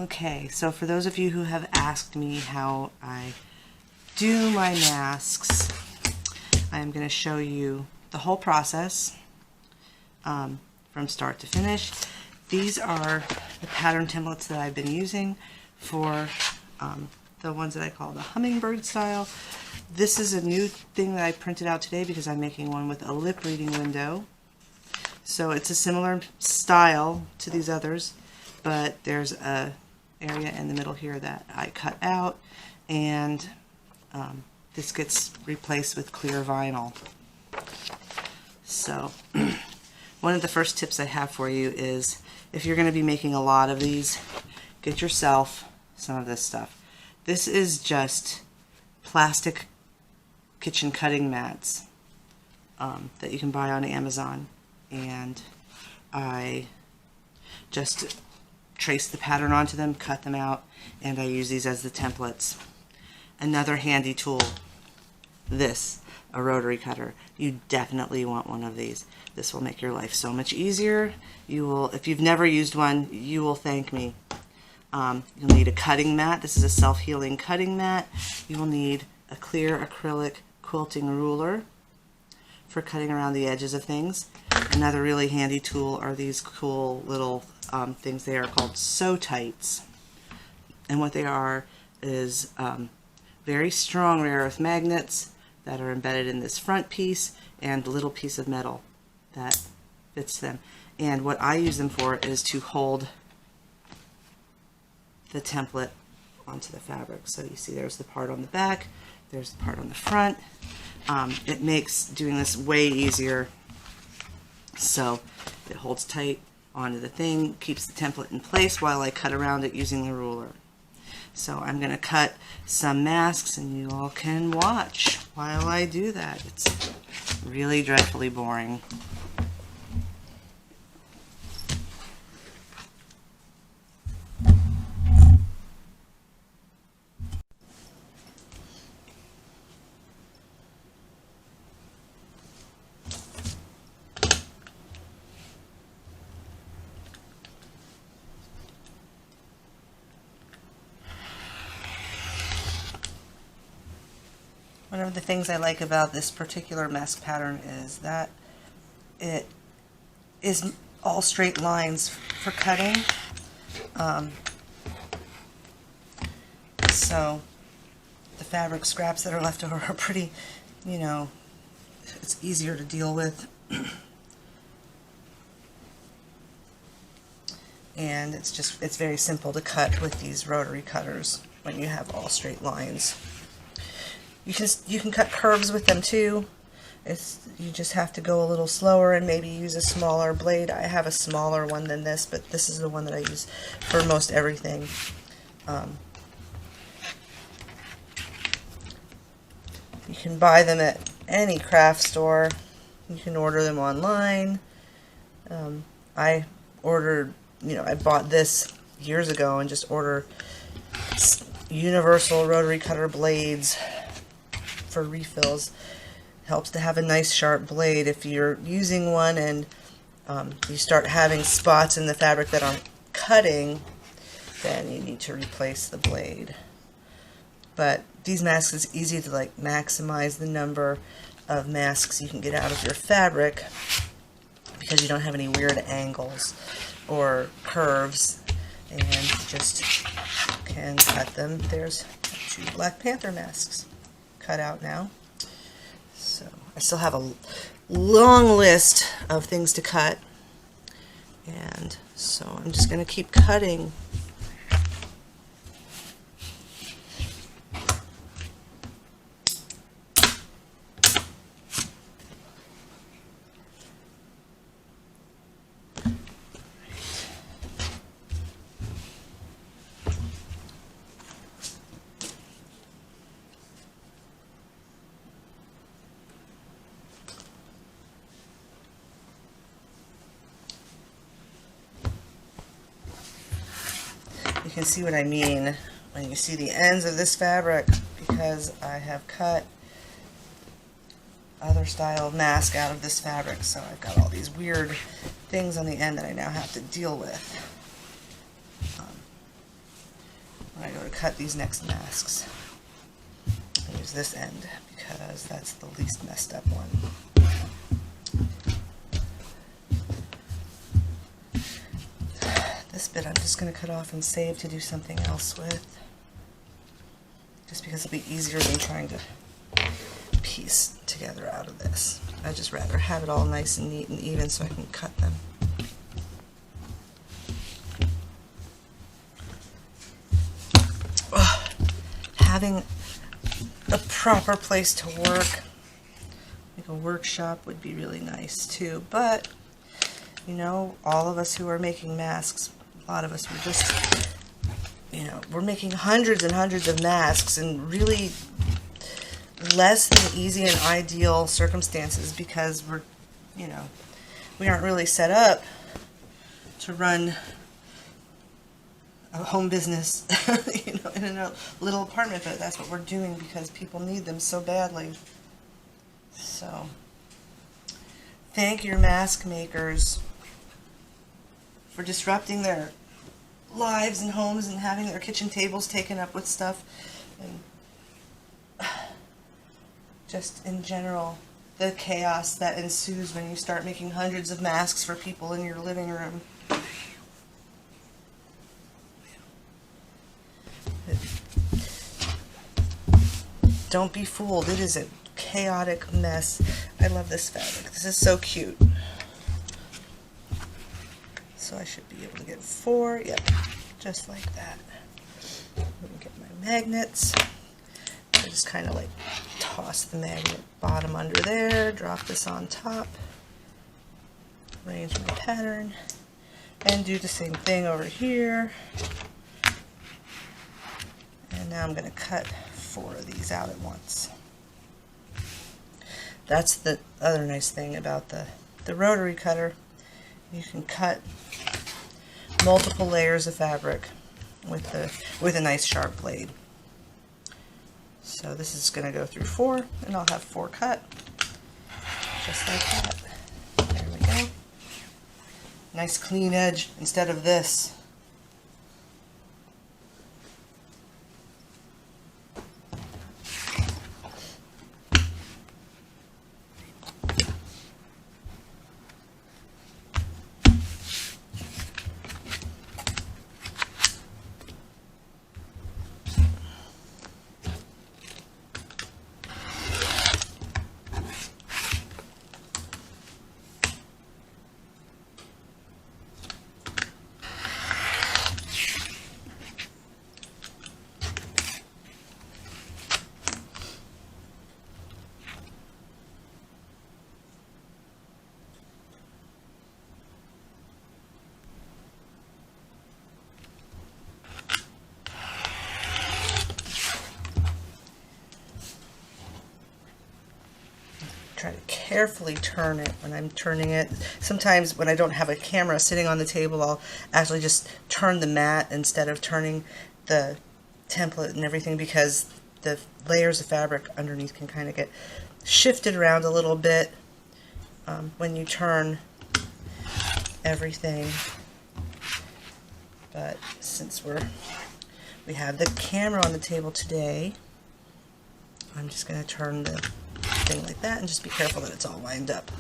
Okay, so for those of you who have asked me how I do my masks, I am going to show you the whole process from start to finish. These are the pattern templates that I've been using for the ones that I call the hummingbird style. This is a new thing that I printed out today because I'm making one with a lip reading window. So it's a similar style to these others, but there's a area in the middle here that I cut out, and this gets replaced with clear vinyl. So one of the first tips I have for you is, if you're going to be making a lot of these, get yourself some of this stuff. This is just plastic kitchen cutting mats that you can buy on Amazon, and I just trace the pattern onto them, cut them out, and I use these as the templates. Another handy tool, this, a rotary cutter. You definitely want one of these. This will make your life so much easier. You will, if you've never used one, you will thank me. You'll need a cutting mat. This is a self-healing cutting mat. You will need a clear acrylic quilting ruler for cutting around the edges of things. Another really handy tool are these cool little things. They are called sew tights, and what they are is very strong rare earth magnets that are embedded in this front piece and a little piece of metal that fits them. And what I use them for is to hold the template onto the fabric. So you see there's the part on the back, there's the part on the front. It makes doing this way easier. So it holds tight onto the thing, keeps the template in place while I cut around it using the ruler. So I'm going to cut some masks, and you all can watch while I do that. It's really dreadfully boring. One of the things I like about this particular mask pattern is that it is all straight lines for cutting. So the fabric scraps that are left over are pretty, you know, it's easier to deal with. And it's very simple to cut with these rotary cutters when you have all straight lines. You can cut curves with them too. You just have to go a little slower and maybe use a smaller blade. I have a smaller one than this, but this is the one that I use for most everything. You can buy them at any craft store. You can order them online. I ordered, I bought this years ago and just ordered universal rotary cutter blades for refills. Helps to have a nice sharp blade. If you're using one and you start having spots in the fabric that aren't cutting, then you need to replace the blade. But these masks, it's easy to maximize the number of masks you can get out of your fabric because you don't have any weird angles or curves, and you just can cut them. There's 2 Black Panther masks cut out now. So I still have a long list of things to cut, and so I'm just going to keep cutting. You can see what I mean when you see the ends of this fabric, because I have cut other style mask out of this fabric, so I've got all these weird things on the end that I now have to deal with. when I go to cut these next masks. I'll use this end because that's the least messed up one. This bit I'm just going to cut off and save to do something else with, just because it'll be easier than trying to piece together out of this. I'd just rather have it all nice and neat and even so I can cut them. Ugh. Having a proper place to work, like a workshop, would be really nice too, but you know, all of us who are making masks, a lot of us were just, you know, we're making hundreds and hundreds of masks in really less than easy and ideal circumstances because we're, you know, we aren't really set up to run a home business, you know, in a little apartment, but that's what we're doing because people need them so badly. So, thank your mask makers for disrupting their lives and homes and having their kitchen tables taken up with stuff, and just in general the chaos that ensues when you start making hundreds of masks for people in your living room. Don't be fooled, it is a chaotic mess. I love this fabric. This is so cute. So I should be able to get 4, yep, just like that. Let me get my magnets. I just kind of like toss the magnet bottom under there, drop this on top, arrange my pattern, and do the same thing over here. And now I'm going to cut 4 of these out at once. That's the other nice thing about the rotary cutter. You can cut multiple layers of fabric with a nice sharp blade. So this is going to go through 4, and I'll have 4 cut, just like that. There we go. Nice clean edge instead of this. Try to carefully turn it when I'm turning it. Sometimes when I don't have a camera sitting on the table, I'll actually just turn the mat instead of turning the template and everything, because the layers of fabric underneath can kind of get shifted around a little bit when you turn everything. But since we have the camera on the table today, I'm just going to turn the thing like that and just be careful that it's all lined up.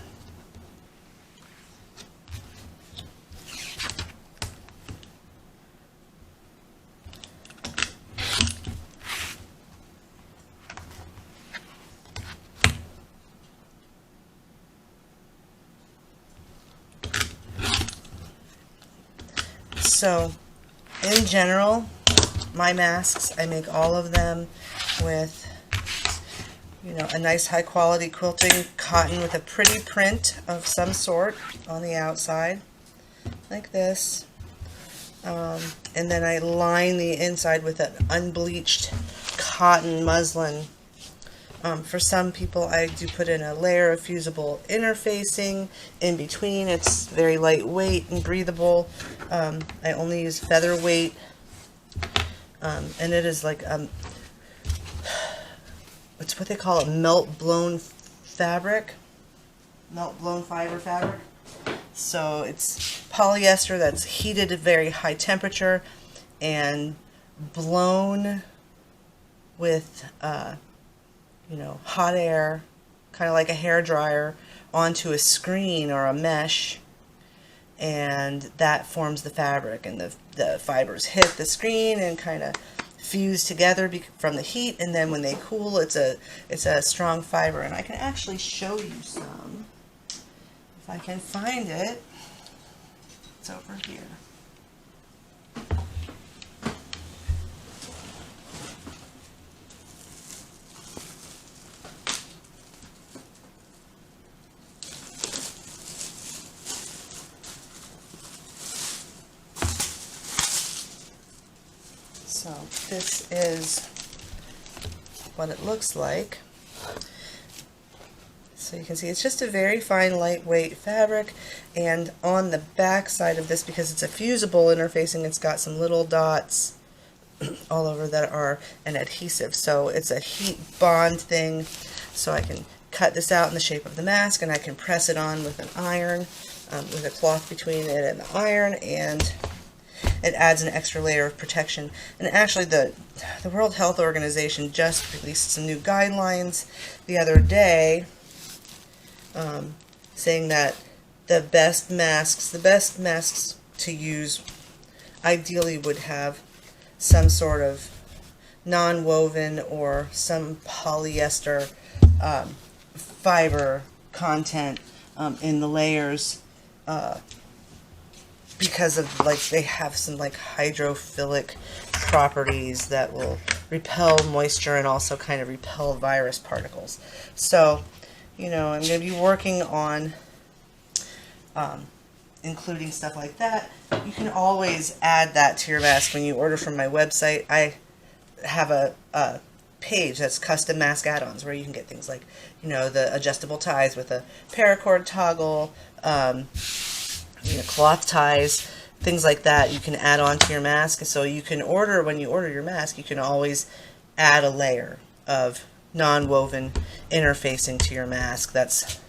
So, in general, my masks, I make all of them with, you know, a nice high quality quilting cotton with a pretty print of some sort on the outside, like this. And then I line the inside with an unbleached cotton muslin. For some people, I do put in a layer of fusible interfacing in between. It's very lightweight and breathable. I only use featherweight, and it is like it's what they call a melt-blown fabric, melt-blown fiber fabric. So it's polyester that's heated at very high temperature and blown with hot air, kind of like a hair dryer, onto a screen or a mesh, and that forms the fabric, and the fibers hit the screen and kind of fuse together from the heat, and then when they cool, it's a strong fiber. And I can actually show you some if I can find it. It's over here. So this is what it looks like. So you can see it's just a very fine, lightweight fabric, and on the back side of this, because it's a fusible interfacing, it's got some little dots all over that are an adhesive. So it's a heat bond thing, so I can cut this out in the shape of the mask, and I can press it on with an iron, with a cloth between it and the iron, and it adds an extra layer of protection. And actually the World Health Organization just released some new guidelines the other day, saying that the best masks to use ideally would have some sort of non-woven or some polyester fiber content in the layers, because of they have some hydrophilic properties that will repel moisture and also kind of repel virus particles. So, I'm going to be working on including stuff like that. You can always add that to your mask when you order from my website. I have a page that's custom mask add-ons where you can get things like, the adjustable ties with a paracord toggle, cloth ties, things like that you can add on to your mask. So you can order, when you order your mask, you can always add a layer of non-woven interfacing to your mask. That's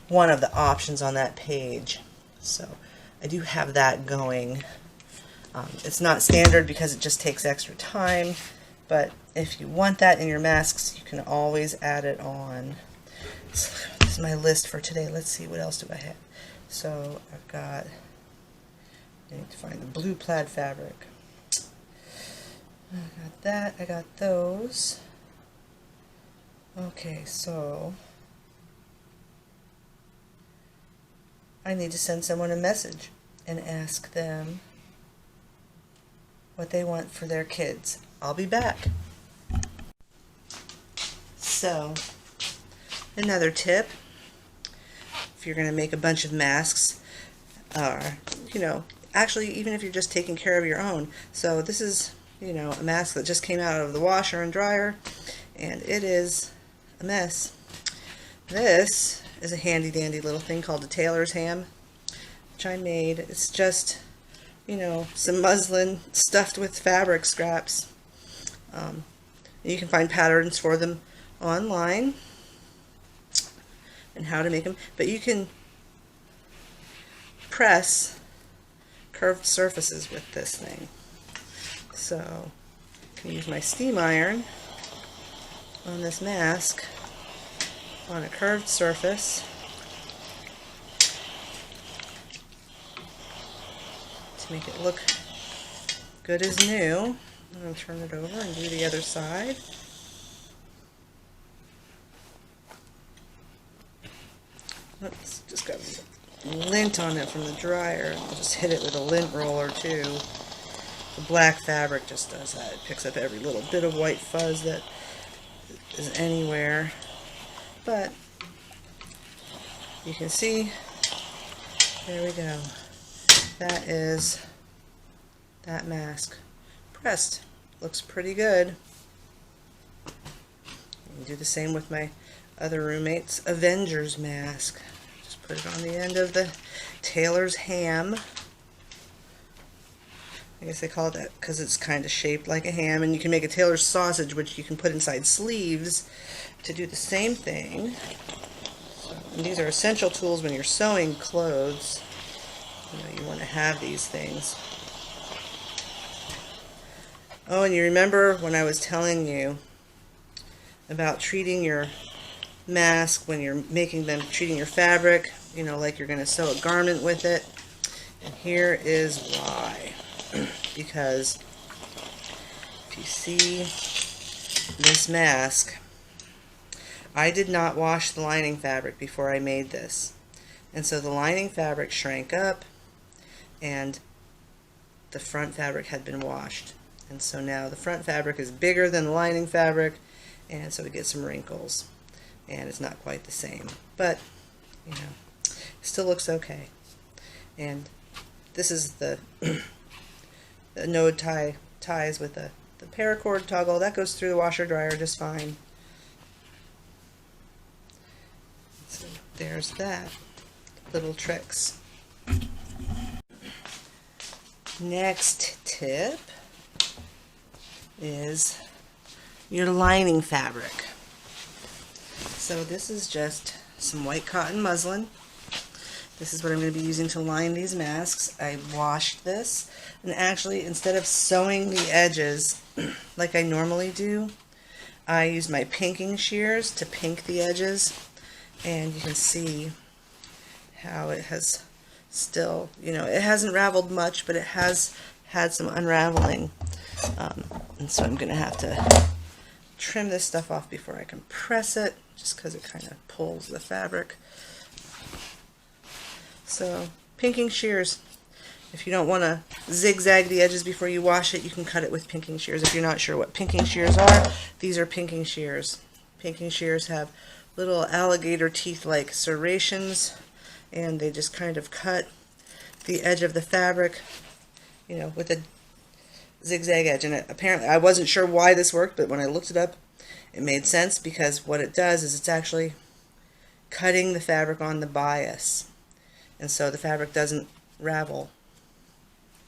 one of the options on that page. So I do have that going. It's not standard because it just takes extra time, but if you want that in your masks, you can always add it on. So this is my list for today. Let's see, what else do I have? So I need to find the blue plaid fabric. I got that, I got those. Okay, so I need to send someone a message and ask them what they want for their kids. I'll be back. So, another tip, if you're going to make a bunch of masks, actually, even if you're just taking care of your own. So this is, a mask that just came out of the washer and dryer, and it is a mess. This is a handy dandy little thing called a tailor's ham, which I made. It's just, some muslin stuffed with fabric scraps. You can find patterns for them online and how to make them, but you can press curved surfaces with this thing. So I can use my steam iron on this mask on a curved surface to make it look good as new. I'm going to turn it over and do the other side. Oops, just got lint on it from the dryer. I'll just hit it with a lint roller too. The black fabric just does that. It picks up every little bit of white fuzz that is anywhere. But you can see, there we go. That is that mask pressed. Looks pretty good. You do the same with my other roommate's Avengers mask. Just put it on the end of the tailor's ham. I guess they call it that because it's kind of shaped like a ham, and you can make a tailor's sausage, which you can put inside sleeves to do the same thing. So, and these are essential tools when you're sewing clothes. You want to have these things. Oh, and you remember when I was telling you about treating your mask when you're making them, treating your fabric, you know, like you're going to sew a garment with it. And here is why. Because if you see this mask, I did not wash the lining fabric before I made this. And so the lining fabric shrank up and the front fabric had been washed. And so now the front fabric is bigger than the lining fabric, and so we get some wrinkles. And it's not quite the same, but you know, it still looks okay. And this is the, the node ties with the paracord toggle that goes through the washer dryer just fine. So there's that. Little tricks. Next tip is your lining fabric. So this is just some white cotton muslin. This is what I'm going to be using to line these masks. I washed this, and actually instead of sewing the edges like I normally do, I used my pinking shears to pink the edges, and you can see how it has still, you know, it hasn't raveled much, but it has had some unraveling. And so I'm going to have to trim this stuff off before I can press it, just because it kind of pulls the fabric. So, pinking shears. If you don't want to zigzag the edges before you wash it, you can cut it with pinking shears. If you're not sure what pinking shears are, these are pinking shears. Pinking shears have little alligator teeth-like serrations, and they just kind of cut the edge of the fabric, you know, with a zigzag edge. And apparently, I wasn't sure why this worked, but when I looked it up, it made sense, because what it does is it's actually cutting the fabric on the bias. And so the fabric doesn't ravel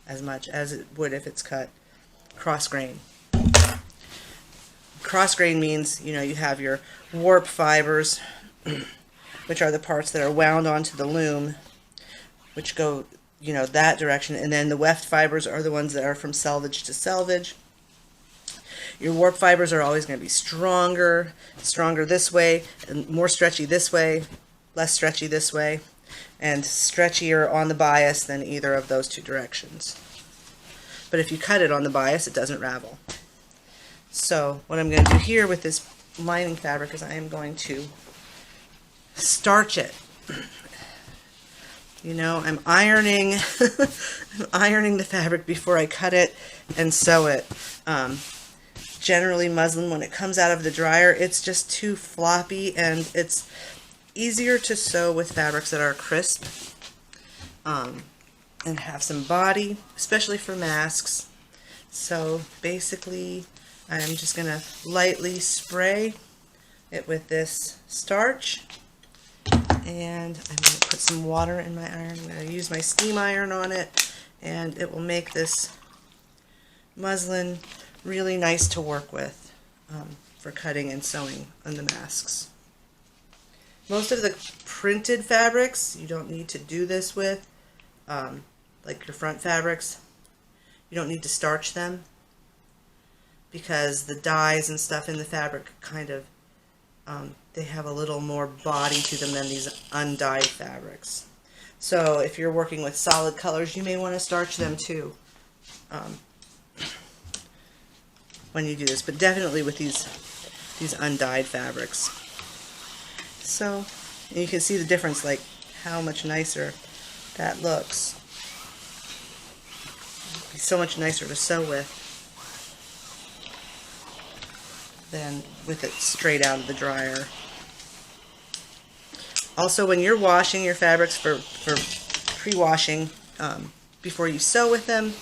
as much as it would if it's cut cross grain. Cross grain means, you know, you have your warp fibers, which are the parts that are wound onto the loom, which go, you know, that direction, and then the weft fibers are the ones that are from selvage to selvage. Your warp fibers are always going to be stronger this way, and more stretchy this way, less stretchy this way, and stretchier on the bias than either of those two directions. But if you cut it on the bias, it doesn't ravel. So what I'm going to do here with this lining fabric is I am going to starch it. You know, I'm ironing I'm ironing the fabric before I cut it and sew it. Generally muslin, when it comes out of the dryer, it's just too floppy, and it's easier to sew with fabrics that are crisp and have some body, especially for masks. So basically, I'm just going to lightly spray it with this starch, and I'm going to put some water in my iron. I'm going to use my steam iron on it, and it will make this muslin really nice to work with for cutting and sewing on the masks. Most of the printed fabrics you don't need to do this with, like your front fabrics. You don't need to starch them, because the dyes and stuff in the fabric kind of, they have a little more body to them than these undyed fabrics. So if you're working with solid colors, you may want to starch them too when you do this, but definitely with these undyed fabrics. So and you can see the difference, like how much nicer that looks. It'd be so much nicer to sew with than with it straight out of the dryer. Also, when you're washing your fabrics for pre-washing, before you sew with them,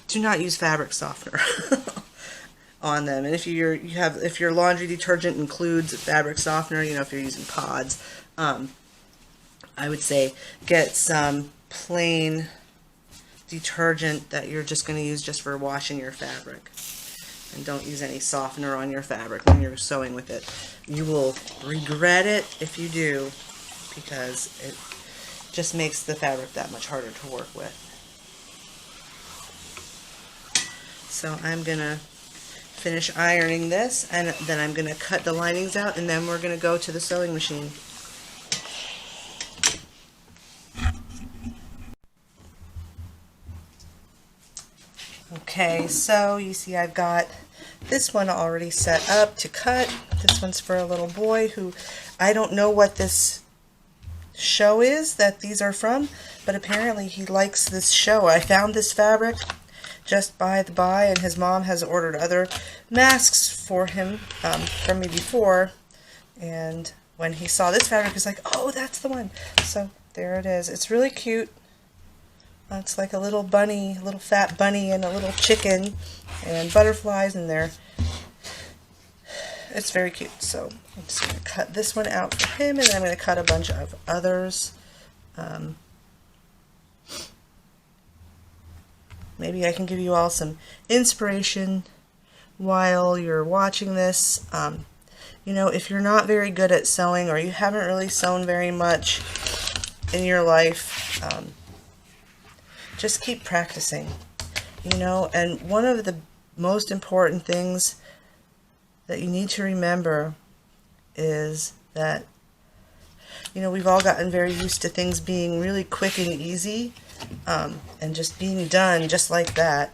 do not use fabric softener on them. And if your laundry detergent includes fabric softener, you know, if you're using pods, I would say get some plain detergent that you're just going to use just for washing your fabric. And don't use any softener on your fabric when you're sewing with it. You will regret it if you do, because it just makes the fabric that much harder to work with. So I'm going to finish ironing this, and then I'm going to cut the linings out, and then we're going to go to the sewing machine. Okay, so you see I've got this one already set up to cut. This one's for a little boy who, I don't know what this show is that these are from, but apparently he likes this show. I found this fabric just by the by, and his mom has ordered other masks for him from me before, and when he saw this fabric he's like, oh, that's the one. So there it is. It's really cute. It's like a little bunny, a little fat bunny and a little chicken and butterflies in there. It's very cute. So I'm just going to cut this one out for him, and then I'm going to cut a bunch of others. Maybe I can give you all some inspiration while you're watching this. You know, if you're not very good at sewing, or you haven't really sewn very much in your life, just keep practicing, you know. And one of the most important things that you need to remember is that, you know, we've all gotten very used to things being really quick and easy, and just being done just like that,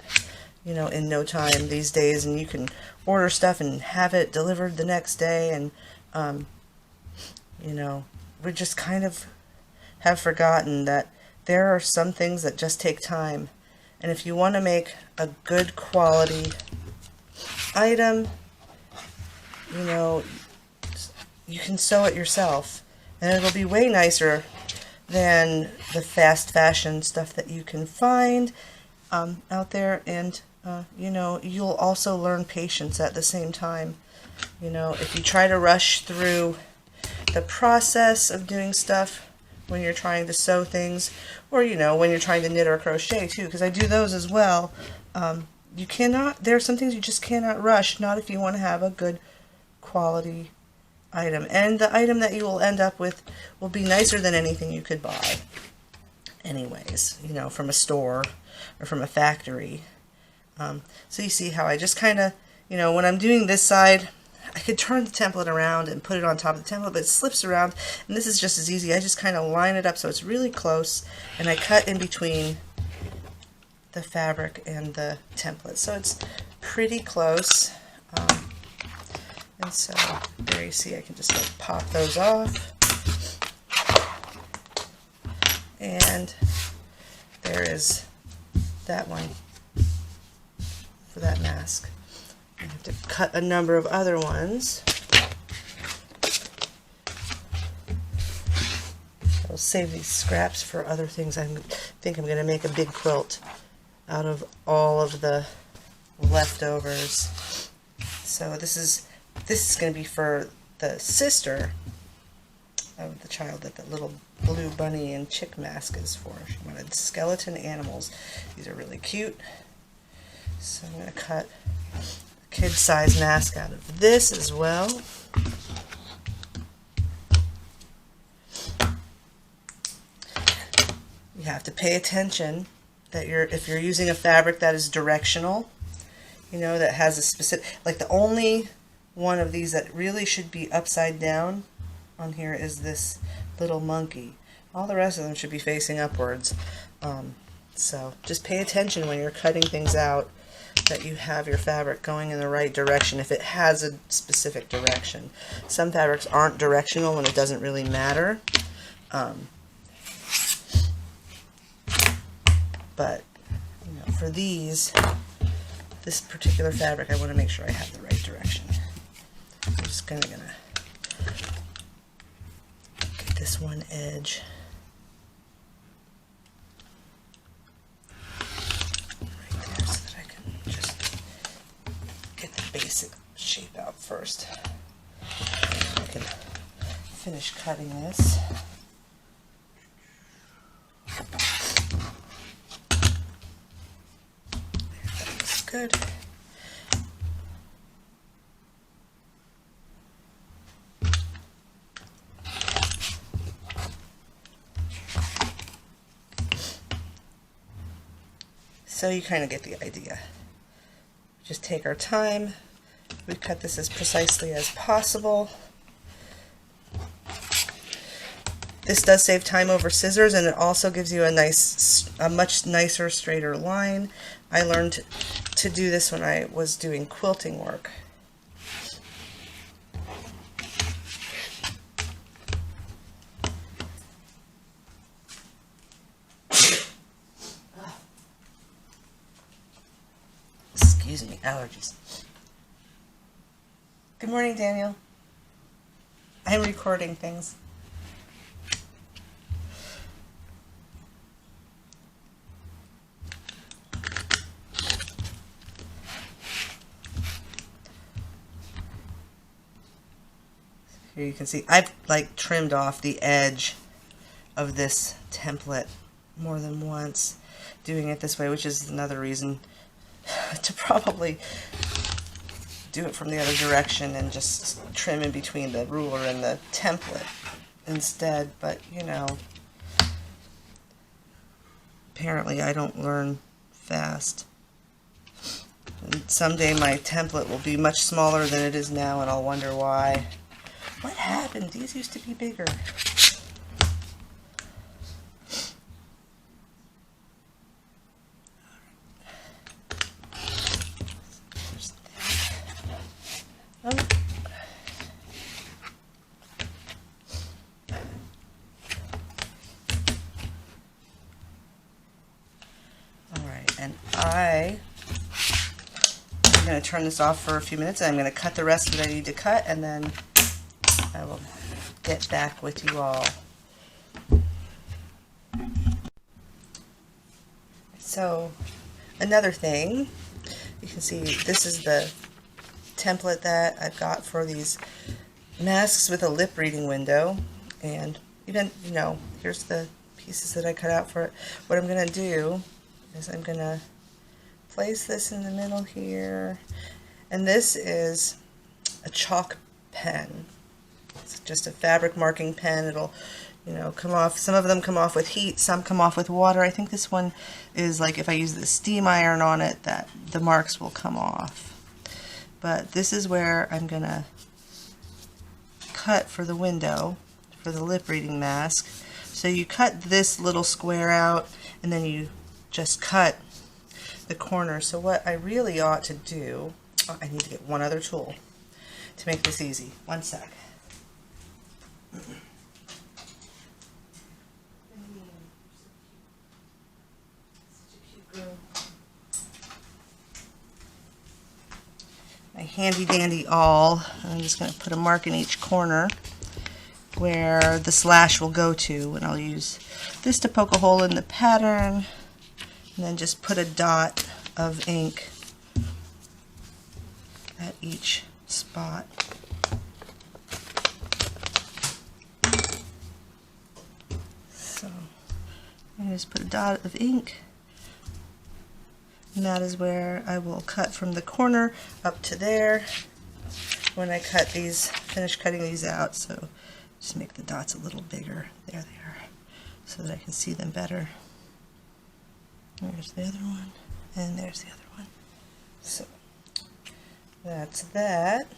you know, in no time these days. And you can order stuff and have it delivered the next day, and you know, we just kind of have forgotten that there are some things that just take time. And if you want to make a good quality item, you know, you can sew it yourself, and it'll be way nicer than the fast fashion stuff that you can find out there. And you know, you'll also learn patience at the same time. You know, if you try to rush through the process of doing stuff when you're trying to sew things, or, you know, when you're trying to knit or crochet too, because I do those as well, you cannot, there are some things you just cannot rush, not if you want to have a good quality item. And the item that you will end up with will be nicer than anything you could buy anyways, you know, from a store or from a factory. So you see how I just kind of, you know, when I'm doing this side, I could turn the template around and put it on top of the template, but it slips around, and this is just as easy. I just kind of line it up so it's really close, and I cut in between the fabric and the template, so it's pretty close. And so there you see I can just like pop those off, and there is that one for that mask. I have to cut a number of other ones. I'll save these scraps for other things. I think I'm going to make a big quilt out of all of the leftovers. So this is going to be for the sister of the child that the little blue bunny and chick mask is for. She wanted skeleton animals. These are really cute. So I'm going to cut kid-size mask out of this as well. You have to pay attention that if you're using a fabric that is directional, you know, that has a specific, like the only one of these that really should be upside down on here is this little monkey. All the rest of them should be facing upwards. So just pay attention when you're cutting things out, that you have your fabric going in the right direction if it has a specific direction. Some fabrics aren't directional and it doesn't really matter. But you know, for this particular fabric, I want to make sure I have the right direction. I'm just gonna get this one edge. Basic shape out first. I can finish cutting this. That looks good. So you kind of get the idea. Just take our time. We cut this as precisely as possible. This does save time over scissors, and it also gives you a much nicer, straighter line. I learned to do this when I was doing quilting work. Excuse me, allergies. Good morning, Daniel. I'm recording things. Here you can see I've like trimmed off the edge of this template more than once doing it this way, which is another reason to probably do it from the other direction and just trim in between the ruler and the template instead. But you know, apparently I don't learn fast. And someday my template will be much smaller than it is now, and I'll wonder why. What happened? These used to be bigger. Alright, and I'm going to turn this off for a few minutes, and I'm going to cut the rest of what I need to cut, and then I will get back with you all. So, another thing, you can see this is the template that I've got for these masks with a lip reading window, and even, you know, here's the pieces that I cut out for it. What I'm going to do is I'm going to place this in the middle here, and this is a chalk pen. It's just a fabric marking pen. It'll, you know, come off. Some of them come off with heat, some come off with water. I think this one is like if I use the steam iron on it, that the marks will come off. But this is where I'm going to cut for the window, for the lip reading mask. So you cut this little square out, and then you just cut the corner. So what I really ought to do, oh, I need to get one other tool to make this easy. One sec. My handy dandy awl. I'm just going to put a mark in each corner where the slash will go to, and I'll use this to poke a hole in the pattern, and then just put a dot of ink at each spot. So I just put a dot of ink, and that is where I will cut from the corner up to there when I cut these, finish cutting these out. So just make the dots a little bigger. There they are, so that I can see them better. There's the other one, and there's the other one. So that's that.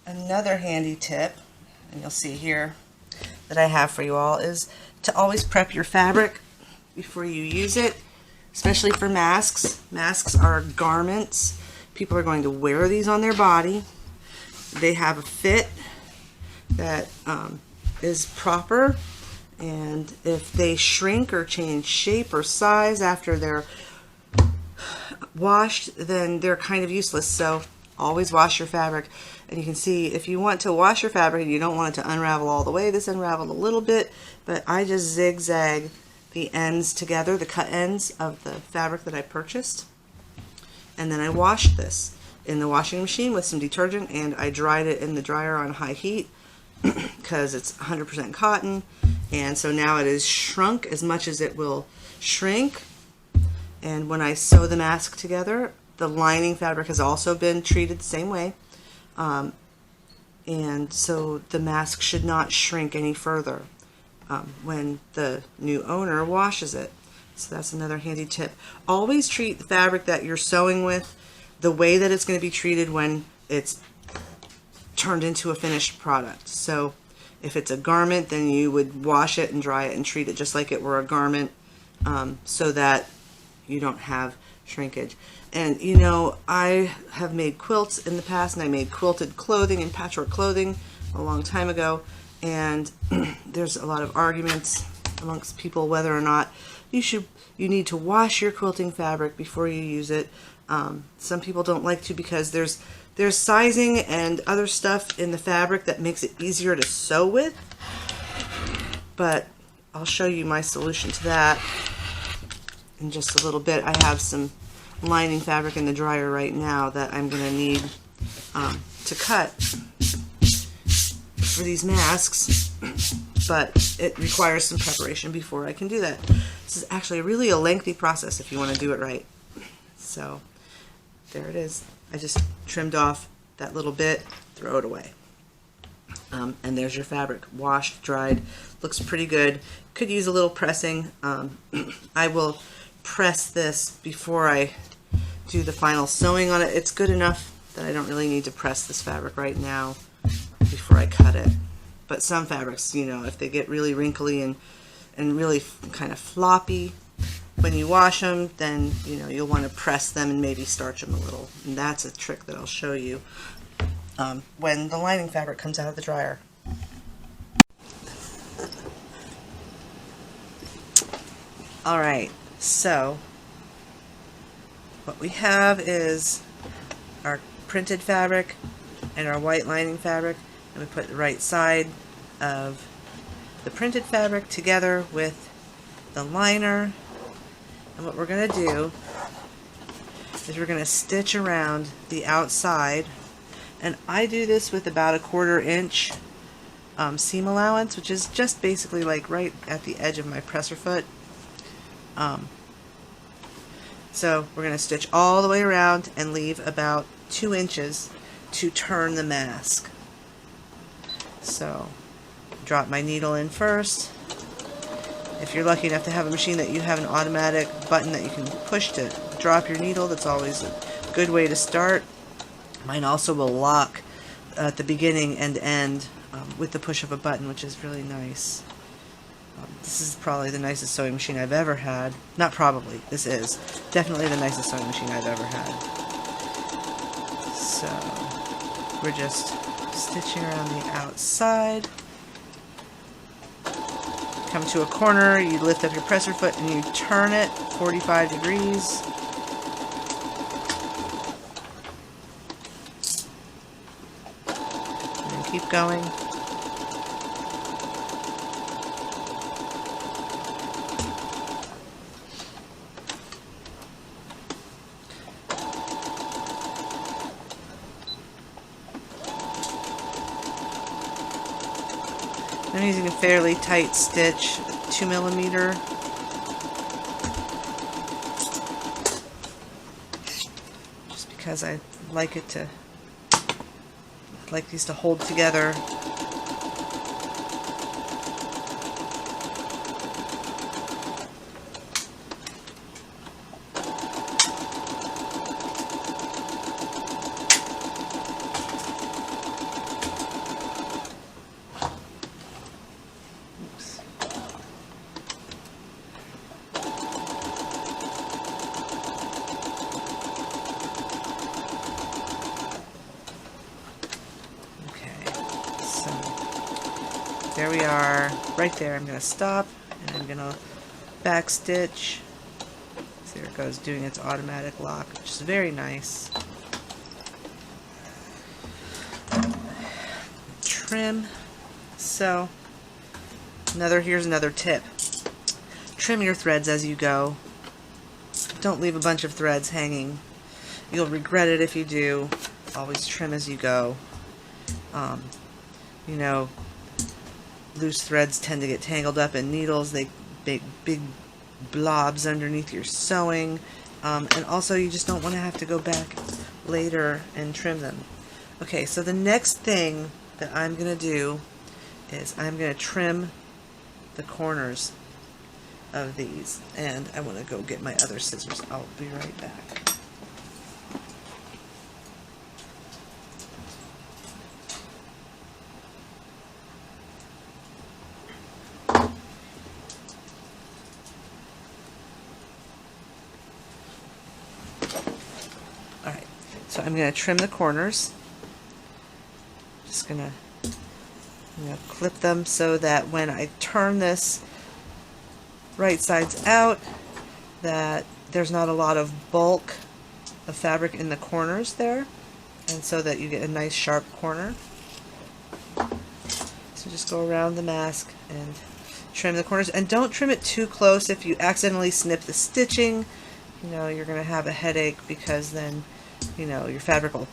Another handy tip, and you'll see here that I have for you all, is to always prep your fabric before you use it, especially for masks. Masks are garments. People are going to wear these on their body. They have a fit that is proper, and if they shrink or change shape or size after they're washed, then they're kind of useless. So always wash your fabric. And you can see if you want to wash your fabric and you don't want it to unravel all the way, this unraveled a little bit, but I just zigzag the ends together, the cut ends of the fabric that I purchased, and then I wash this. in the washing machine with some detergent, and I dried it in the dryer on high heat because it's 100% cotton, and so now it is shrunk as much as it will shrink. And when I sew the mask together, the lining fabric has also been treated the same way, and so the mask should not shrink any further when the new owner washes it. So that's another handy tip. Always treat the fabric that you're sewing with the way that it's going to be treated when it's turned into a finished product. So if it's a garment, then you would wash it and dry it and treat it just like it were a garment, so that you don't have shrinkage. And you know, I have made quilts in the past, and I made quilted clothing and patchwork clothing a long time ago, and there's a lot of arguments amongst people whether or not you need to wash your quilting fabric before you use it. Some people don't like to because there's sizing and other stuff in the fabric that makes it easier to sew with, but I'll show you my solution to that in just a little bit. I have some lining fabric in the dryer right now that I'm going to need to cut for these masks, but it requires some preparation before I can do that. This is actually really a lengthy process if you want to do it right. So there it is. I just trimmed off that little bit, throw it away. And there's your fabric, washed, dried, looks pretty good. Could use a little pressing. I will press this before I do the final sewing on it. It's good enough that I don't really need to press this fabric right now before I cut it. But some fabrics, you know, if they get really wrinkly and really kind of floppy when you wash them, then you know you'll want to press them and maybe starch them a little. And that's a trick that I'll show you when the lining fabric comes out of the dryer. Alright, so what we have is our printed fabric and our white lining fabric, and we put the right side of the printed fabric together with the liner, and what we're going to do is we're going to stitch around the outside, and I do this with about a 1/4 inch seam allowance, which is just basically like right at the edge of my presser foot. So we're going to stitch all the way around and leave about 2 inches to turn the mask. So drop my needle in first. If you're lucky enough to have a machine that you have an automatic button that you can push to drop your needle, that's always a good way to start. Mine also will lock at the beginning and end with the push of a button, which is really nice. This is probably the nicest sewing machine I've ever had. Not probably, this is definitely the nicest sewing machine I've ever had. So we're just stitching around the outside. Come to a corner, you lift up your presser foot and you turn it 45 degrees. And then keep going. I'm using a fairly tight stitch, 2mm. Just because I like these to hold together. There we are, right there. I'm going to stop and I'm going to back stitch. So there it goes, doing its automatic lock, which is very nice. Trim. So here's another tip. Trim your threads as you go. Don't leave a bunch of threads hanging You'll regret it if you do. Always trim as you go. You know, loose threads tend to get tangled up in needles. They make big blobs underneath your sewing. And also you just don't want to have to go back later and trim them. Okay, so the next thing that I'm going to do is I'm going to trim the corners of these. And I want to go get my other scissors. I'll be right back. Alright, so I'm going to trim the corners. Just going to clip them so that when I turn this right sides out, that there's not a lot of bulk of fabric in the corners there, and so that you get a nice sharp corner. So just go around the mask and trim the corners, and don't trim it too close. If you accidentally snip the stitching, you know, you're going to have a headache, because then, you know, your fabric will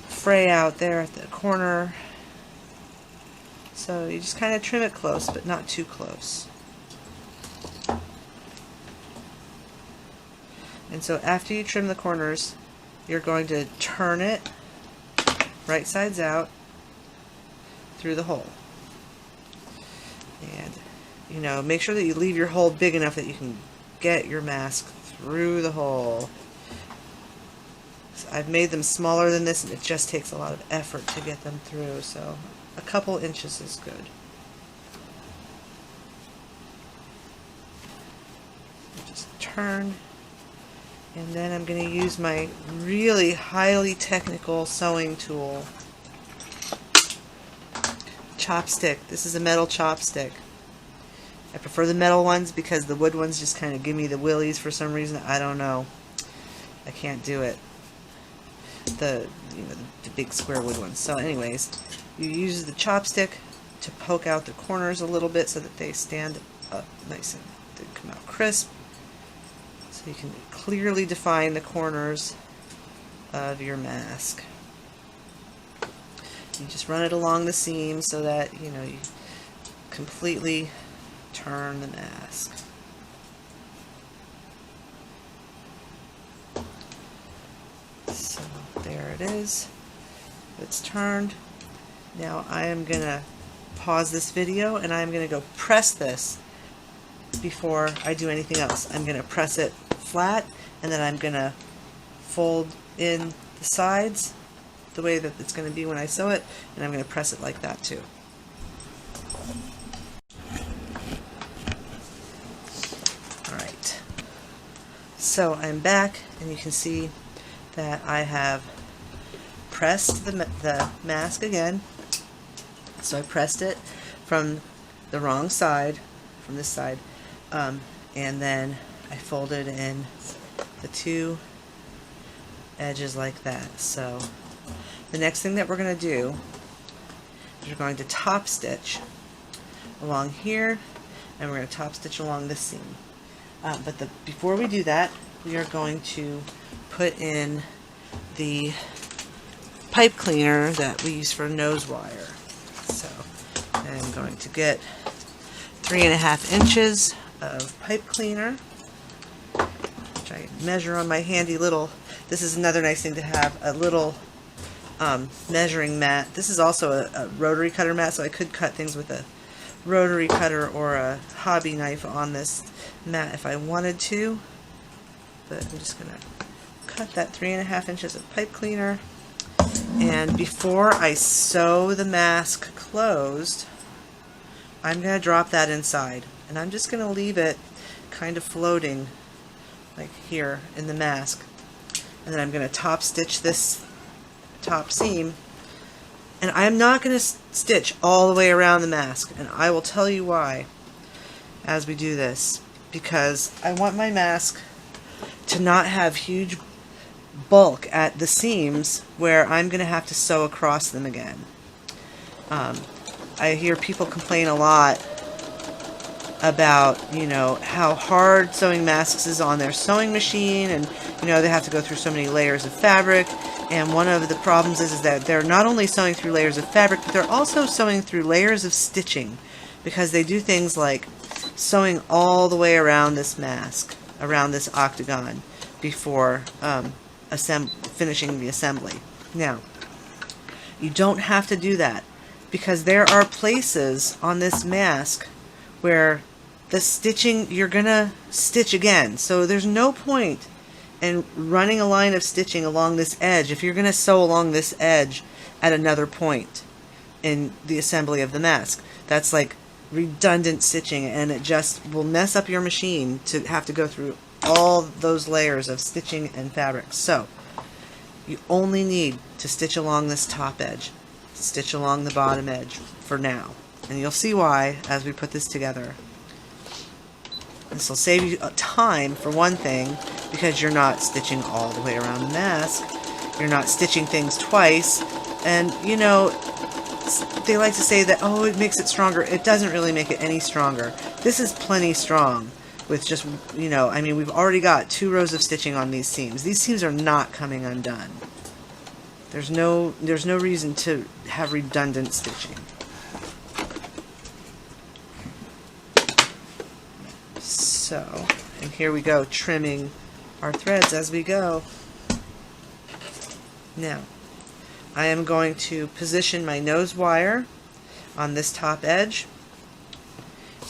fray out there at the corner. So you just kind of trim it close, but not too close. And so after you trim the corners, you're going to turn it right sides out through the hole. And, you know, make sure that you leave your hole big enough that you can get your mask through the hole. So I've made them smaller than this, and it just takes a lot of effort to get them through, so a couple inches is good. Just turn, and then I'm going to use my really highly technical sewing tool, chopstick. This is a metal chopstick. I prefer the metal ones because the wood ones just kind of give me the willies for some reason. I don't know. I can't do it. The big square wood ones. So anyways, you use the chopstick to poke out the corners a little bit so that they stand up nice and they come out crisp. So you can clearly define the corners of your mask. You just run it along the seam so that, you know, you completely turn the mask. So there it is. It's turned. Now I am going to pause this video and I'm going to go press this before I do anything else. I'm going to press it flat, and then I'm going to fold in the sides the way that it's going to be when I sew it, and I'm going to press it like that too. Alright, so I'm back, and you can see that I have pressed the mask again. So I pressed it from the wrong side, from this side, and then I folded in the two edges like that. So the next thing that we're going to do is we're going to top stitch along here, and we're going to top stitch along this seam. But before we do that, we are going to put in the pipe cleaner that we use for nose wire. So I'm going to get 3.5 inches of pipe cleaner, which I measure on my handy little, this is another nice thing to have, a little measuring mat. This is also a rotary cutter mat, so I could cut things with a rotary cutter or a hobby knife on this mat if I wanted to, but I'm just going to cut that 3.5 inches of pipe cleaner. And before I sew the mask closed, I'm going to drop that inside, and I'm just going to leave it kind of floating like here in the mask, and then I'm going to top stitch this top seam, and I'm not going to stitch all the way around the mask, and I will tell you why as we do this, because I want my mask to not have huge bulk at the seams where I'm going to have to sew across them again. I hear people complain a lot about, you know, how hard sewing masks is on their sewing machine, and, you know, they have to go through so many layers of fabric. And one of the problems is that they're not only sewing through layers of fabric, but they're also sewing through layers of stitching, because they do things like sewing all the way around this mask, around this octagon, before finishing the assembly. Now, you don't have to do that, because there are places on this mask where the stitching, you're gonna stitch again. So there's no point in running a line of stitching along this edge if you're gonna sew along this edge at another point in the assembly of the mask. That's like redundant stitching, and it just will mess up your machine to have to go through all those layers of stitching and fabric. So you only need to stitch along this top edge, stitch along the bottom edge for now, and you'll see why as we put this together. This will save you time, for one thing, because you're not stitching all the way around the mask. You're not stitching things twice, and you know, they like to say that, oh, it makes it stronger. It doesn't really make it any stronger. This is plenty strong with just, you know, I mean, we've already got 2 rows of stitching on these seams. These seams are not coming undone. There's no reason to have redundant stitching. So, and here we go, trimming our threads as we go. Now, I am going to position my nose wire on this top edge,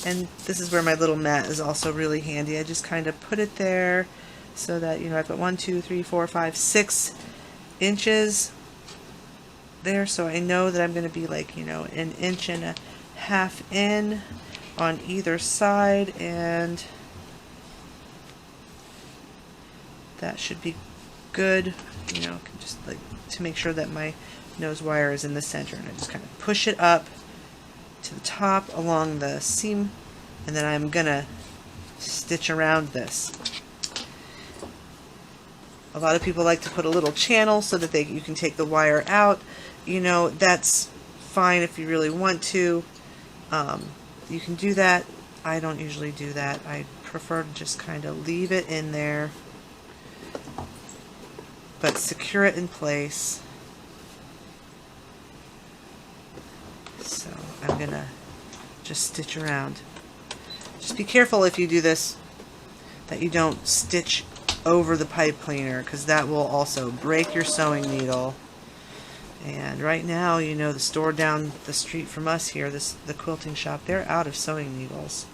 and this is where my little mat is also really handy. I just kind of put it there so that, you know, I've got 1, 2, 3, 4, 5, 6 inches there, so I know that I'm going to be like, you know, 1.5 inches in on either side, and that should be good, you know, just like to make sure that my nose wire is in the center, and I just kind of push it up to the top along the seam, and then I'm gonna stitch around this. A lot of people like to put a little channel so that you can take the wire out. You know, that's fine if you really want to. You can do that. I don't usually do that. I prefer to just kind of leave it in there, but secure it in place. So I'm gonna just stitch around. Just be careful if you do this that you don't stitch over the pipe cleaner, because that will also break your sewing needle. And right now, you know, the store down the street from us here, the quilting shop, they're out of sewing needles.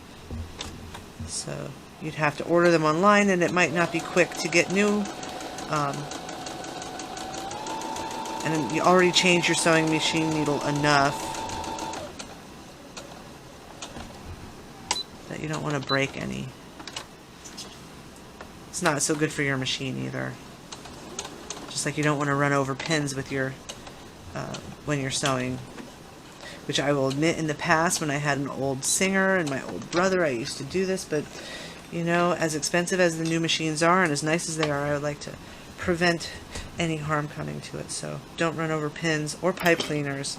So you'd have to order them online, and it might not be quick to get new. And you already changed your sewing machine needle enough that you don't want to break any. It's not so good for your machine either. Just like you don't want to run over pins with your when you're sewing. Which I will admit, in the past, when I had an old Singer and my old brother, I used to do this, but you know, as expensive as the new machines are and as nice as they are, I would like to prevent any harm coming to it. So don't run over pins or pipe cleaners.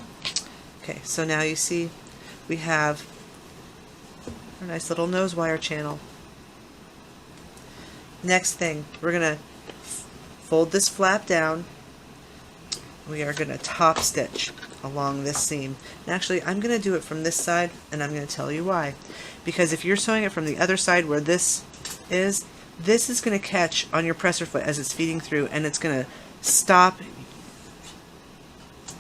Okay, so now you see we have a nice little nose wire channel. Next thing, we're going to fold this flap down. We are going to top stitch along this seam. And actually, I'm going to do it from this side, and I'm going to tell you why. Because if you're sewing it from the other side where this is going to catch on your presser foot as it's feeding through, and it's going to stop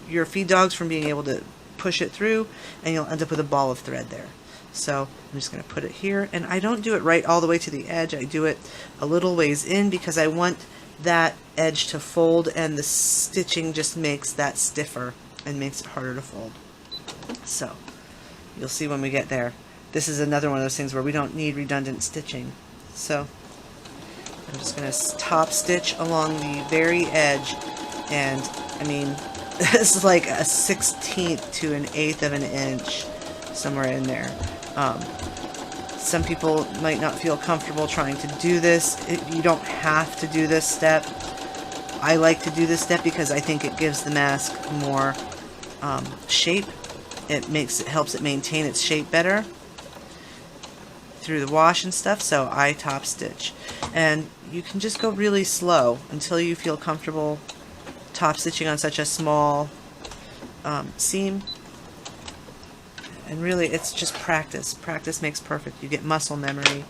your feed dogs from being able to push it through, and you'll end up with a ball of thread there. So I'm just going to put it here, and I don't do it right all the way to the edge. I do it a little ways in because I want that edge to fold, and the stitching just makes that stiffer and makes it harder to fold. So you'll see when we get there. This is another one of those things where we don't need redundant stitching. So I'm just going to top stitch along the very edge, and I mean, this is like a 1/16 to an 1/8 of an inch, somewhere in there. Some people might not feel comfortable trying to do this. You don't have to do this step. I like to do this step because I think it gives the mask more shape. It helps it maintain its shape better. through the wash and stuff, so I top stitch. And you can just go really slow until you feel comfortable top stitching on such a small seam. And really, it's just practice. Practice makes perfect. You get muscle memory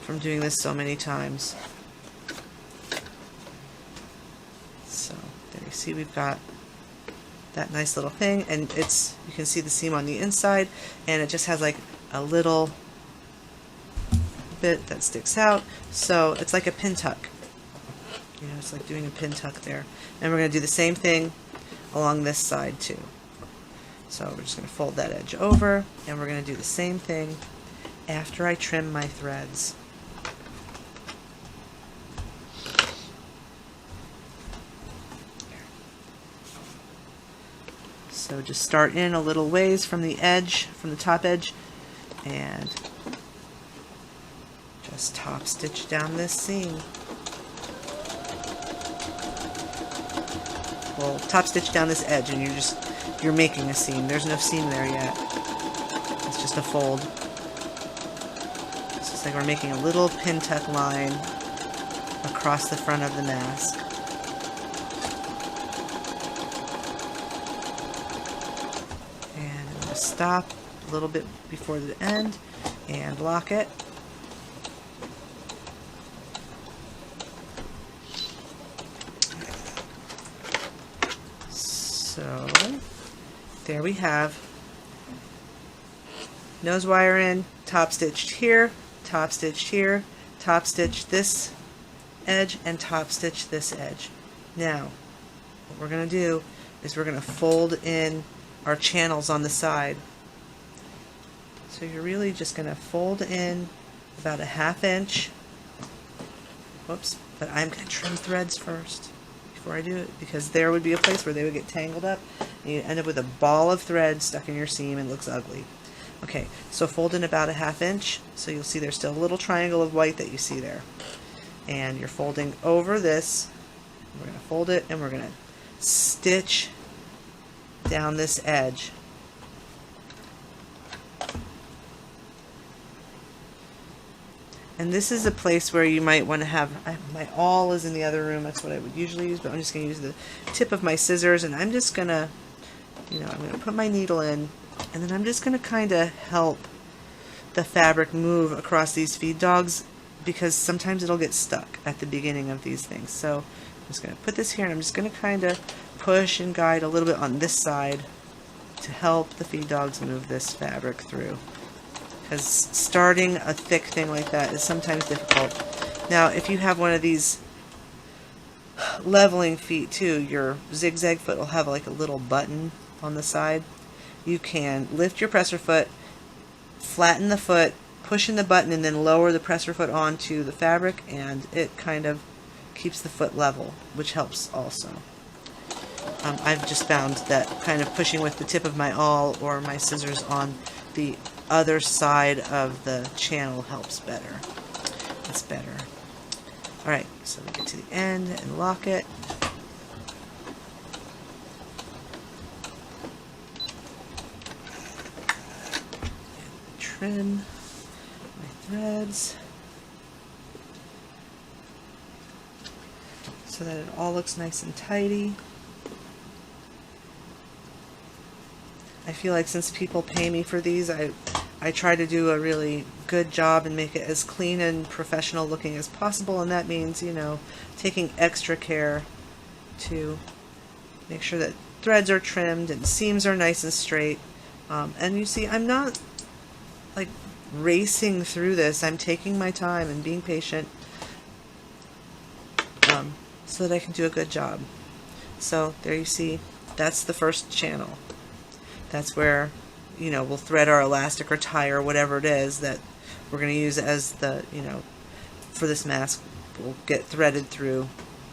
from doing this so many times. So there you see we've got that nice little thing, and it's, you can see the seam on the inside, and it just has like a little bit that sticks out, so it's like a pin tuck. You know, it's like doing a pin tuck there. And we're going to do the same thing along this side too. So we're just going to fold that edge over, and we're going to do the same thing after I trim my threads. So just start in a little ways from the edge, from the top edge, and just top stitch down this seam. Well, top stitch down this edge, and you're making a seam. There's no seam there yet. It's just a fold. It's just like we're making a little pin tuck line across the front of the mask. And I'm going to stop a little bit before the end and lock it. So there we have nose wire in, top stitched here, top stitched here, top stitch this edge, and top stitch this edge. Now what we're going to do is we're going to fold in our channels on the side. So you're really just going to fold in about a 1/2 inch. Whoops, but I'm going to trim threads first before I do it, because there would be a place where they would get tangled up and you end up with a ball of thread stuck in your seam and it looks ugly. Okay, so fold in about a 1/2 inch, so you'll see there's still a little triangle of white that you see there. And you're folding over this. We're going to fold it and we're going to stitch down this edge. And this is a place where you might want to have, my awl is in the other room, that's what I would usually use, but I'm just going to use the tip of my scissors, and I'm just going to, I'm going to put my needle in, and then I'm just going to kind of help the fabric move across these feed dogs, because sometimes it'll get stuck at the beginning of these things. So I'm just going to put this here, and I'm just going to kind of push and guide a little bit on this side to help the feed dogs move this fabric through. Because starting a thick thing like that is sometimes difficult. Now, if you have one of these leveling feet too, your zigzag foot will have like a little button on the side. You can lift your presser foot, flatten the foot, push in the button, and then lower the presser foot onto the fabric, and it kind of keeps the foot level, which helps also. I've just found that kind of pushing with the tip of my awl or my scissors on the other side of the channel helps better. It's better. Alright, so we get to the end and lock it. And trim my threads so that it all looks nice and tidy. I feel like since people pay me for these, I try to do a really good job and make it as clean and professional looking as possible, and that means, taking extra care to make sure that threads are trimmed and seams are nice and straight. And you see, I'm not like racing through this. I'm taking my time and being patient so that I can do a good job. So there you see, that's the first channel. That's where, we'll thread our elastic or tie or whatever it is that we're going to use as the, for this mask. Will get threaded through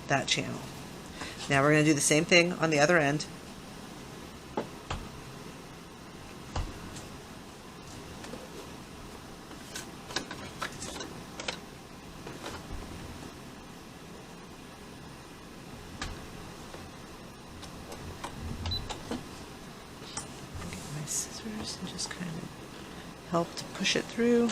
that channel. Now we're going to do the same thing on the other end. And just kind of help to push it through.